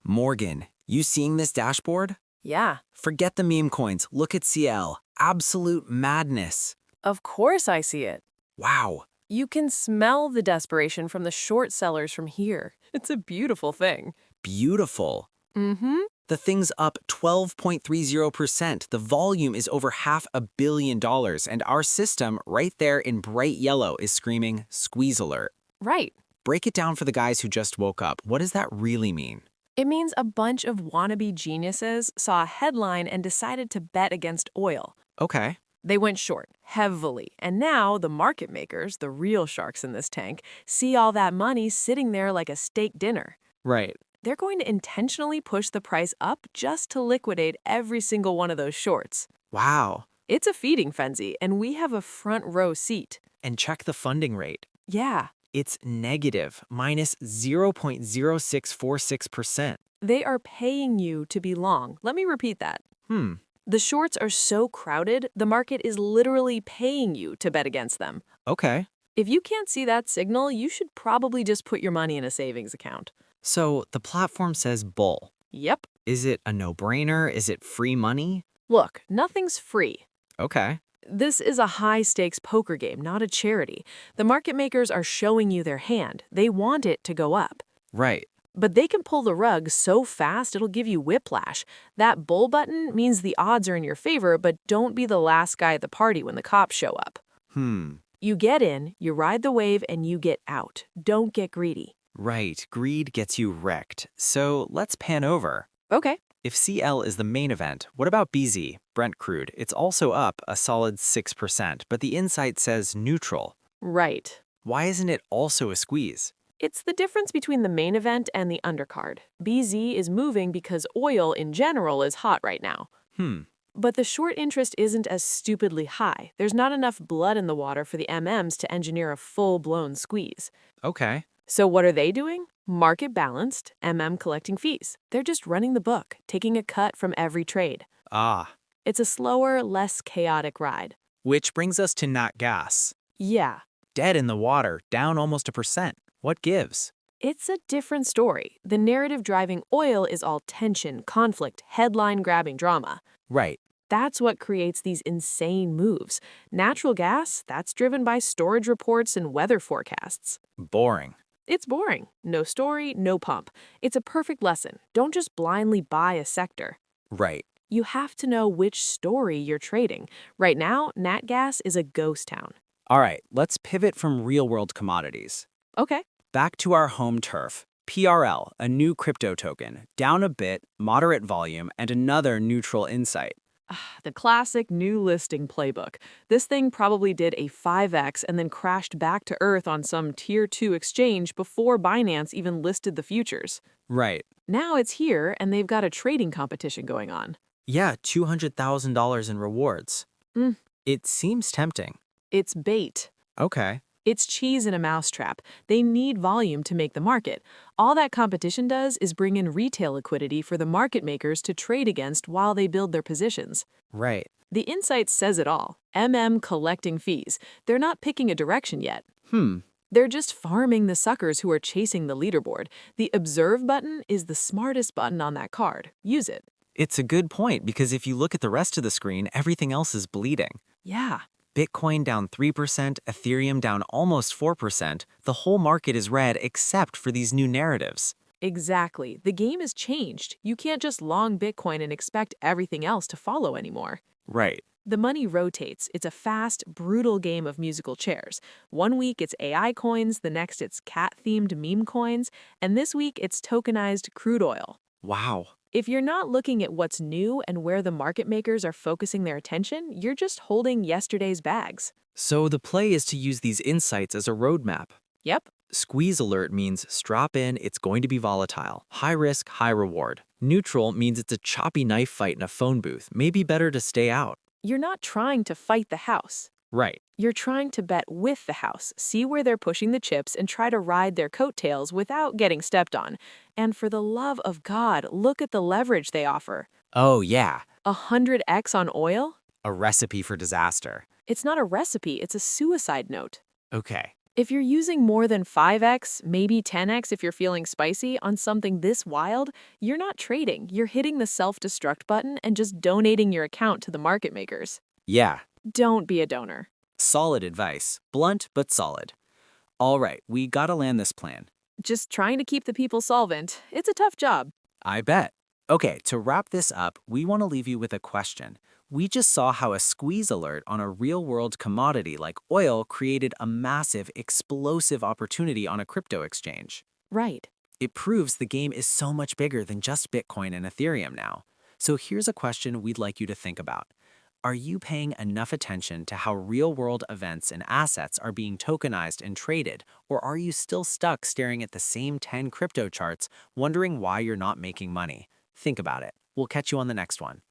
Morgan, you seeing this dashboard? Yeah, Forget the meme coins. Look at CL. Absolute madness. of course I see it. Wow. You can smell the desperation from the short sellers from here. It's a beautiful thing. Beautiful. Mm-hmm. The thing's up 12.30%. The volume is over $500 million, and our system, right there in bright yellow, is screaming squeeze alert. Right. Break it down for the guys who just woke up. What does that really mean? It means a bunch of wannabe geniuses saw a headline and decided to bet against oil. Okay. They went short, heavily, and now the market makers, the real sharks in this tank, see all that money sitting there like a steak dinner. Right. They're going to intentionally push the price up just to liquidate every single one of those shorts. Wow. It's a feeding frenzy, and we have a front row seat. And check the funding rate. Yeah, It's negative, minus 0.0646%. they are paying you to be long. Let me repeat that. Hmm. The shorts are so crowded, the market is literally paying you to bet against them. Okay. If you can't see that signal, you should probably just put your money in a savings account. So the platform says bull. Yep. Is it a no-brainer? Is it free money? Look, nothing's free. Okay. This is a high-stakes poker game, not a charity. The market makers are showing you their hand. They want it to go up. Right. But they can pull the rug so fast it'll give you whiplash. That bull button means the odds are in your favor, but don't be the last guy at the party when the cops show up. You get in, you ride the wave, and you get out. Don't get greedy. Right. Greed gets you wrecked. So let's pan over. Okay. If CL is the main event, what about BZ, Brent crude? It's also up a solid 6%, but the insight says neutral. Right. Why isn't it also a squeeze? It's the difference between the main event and the undercard. BZ is moving because oil in general is hot right now. But the short interest isn't as stupidly high. There's not enough blood in the water for the MMs to engineer a full-blown squeeze. Okay. So what are they doing? Market balanced, collecting fees. They're just running the book, taking a cut from every trade. Ah. It's a slower, less chaotic ride. Which brings us to not gas. Yeah, Dead in the water, down almost 1%. What gives? it's a different story. The narrative driving oil is all tension, conflict, headline-grabbing drama. Right. That's what creates these insane moves. Natural gas, that's driven by storage reports and weather forecasts. Boring. It's boring. No story, no pump. It's a perfect lesson. Don't just blindly buy a sector. Right. You have to know which story you're trading. Right now, nat gas is a ghost town. All right, let's pivot from real-world commodities. Okay. Back to our home turf. PRL, a new crypto token, down a bit, moderate volume, and another neutral insight. The classic new listing playbook. This thing probably did a 5x and then crashed back to earth on some tier 2 exchange before Binance even listed the futures. Right. Now it's here and they've got a trading competition going on. Yeah, $200,000 in rewards. It seems tempting. It's bait. Okay. It's cheese in a mousetrap. They need volume to make the market. All that competition does is bring in retail liquidity for the market makers to trade against while they build their positions. Right. The insight says it all. Collecting fees. They're not picking a direction yet. They're just farming the suckers who are chasing the leaderboard. The observe button is the smartest button on that card. Use it. It's a good point because if you look at the rest of the screen, everything else is bleeding. Yeah. Bitcoin down 3%, Ethereum down almost 4%. The whole market is red except for these new narratives. Exactly. The game has changed. You can't just long Bitcoin and expect everything else to follow anymore. Right. The money rotates. It's a fast, brutal game of musical chairs. One week it's AI coins, the next it's cat-themed meme coins, and this week it's tokenized crude oil. Wow. If you're not looking at what's new and where the market makers are focusing their attention, you're just holding yesterday's bags. So the play is to use these insights as a roadmap. Yep. Squeeze alert means strap in, it's going to be volatile. High risk, high reward. Neutral means it's a choppy knife fight in a phone booth. Maybe better to stay out. You're not trying to fight the house. Right. You're trying to bet with the house, see where they're pushing the chips, and try to ride their coattails without getting stepped on. And for the love of God, look at the leverage they offer. Oh, yeah. 100x on oil? A recipe for disaster. It's not a recipe, it's a suicide note. Okay. If you're using more than 5x, maybe 10x if you're feeling spicy on something this wild, you're not trading. You're hitting the self-destruct button and just donating your account to the market makers. Yeah, Don't be a donor. solid advice. Blunt, but solid. All right, we gotta land this plan. Just trying to keep the people solvent. It's a tough job. I bet. Okay, to wrap this up, we want to leave you with a question. We just saw how a squeeze alert on a real world commodity like oil created a massive, explosive opportunity on a crypto exchange. Right. It proves the game is so much bigger than just Bitcoin and Ethereum now. So here's a question we'd like you to think about. Are you paying enough attention to how real world events and assets are being tokenized and traded, or are you still stuck staring at the same 10 crypto charts, wondering why you're not making money? Think about it. We'll catch you on the next one.